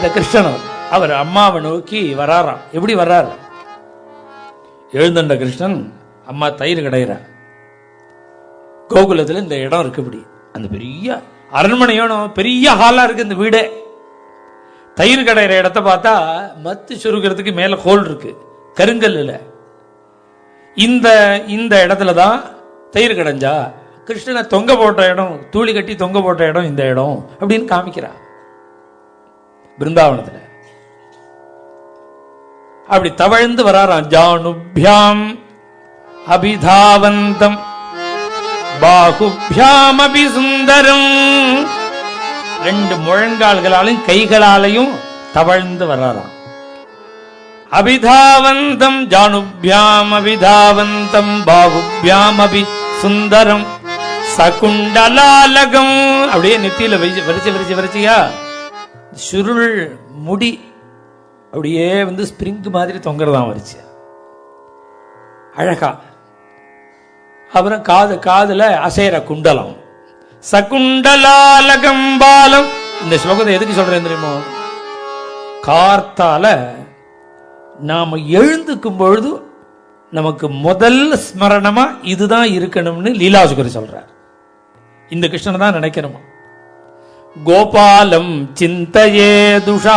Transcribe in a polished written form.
இந்த கிருஷ்ணன் அவர் அம்மாவை நோக்கி வராராம். எப்படி வர்றாரு? எழுந்தண்ட கிருஷ்ணன் அம்மா தயிர் கடையிற கோகுலத்தில் இந்த இடம் இருக்கு. இப்படி அந்த பெரிய அரண்மனையோட பெரிய ஹாலா இருக்கு இந்த வீடே. தயிர் கடையிற இடத்த பார்த்தா மத்து சுருக்கிறதுக்கு மேல ஹோல் இருக்கு, கருங்கல். இந்த இந்த இடத்துல தான் தயிர் கடைஞ்சா கிருஷ்ணனை தொங்க போட்ட இடம், தூளி கட்டி தொங்க போட்ட இடம் இந்த இடம் அப்படின்னு காமிக்கிறா பிருந்தாவனத்துல. அப்படி தவழ்ந்து வராராம். ஜானுபியாம் அபிதாவந்தம் பாகுபியாம் அபி சுந்தரம். 2 முழங்கால்களாலையும் கைகளாலையும் தவழ்ந்து வராராம். அபிதாவந்தம் ஜானுபியாம் அபிதாவந்தம் பாகுபியாம் அபி சுந்தரம் சகுண்டலாலகம். அப்படியே நெத்தியில வரிசையா சுருள் முடி அப்படியே ஸ்பிரிங் மாதிரி தொங்குறதான் வரிச்சு அழகா. அப்புறம் காதுல அசைற குண்டலம். சகுண்டலாலகம் பாலம். இந்த ஸ்லோகத்தை எதுக்கு சொல்றேன் தெரியுமோ? கார்த்தால நாம எழுந்துக்கும் பொழுது நமக்கு முதல் ஸ்மரணமா இதுதான் இருக்கணும்னு லீலாசுகர் சொல்றார். இந்த கிருஷ்ணனை தான் நினைக்கணுமா? கோபாலம் சிந்தையே துஷா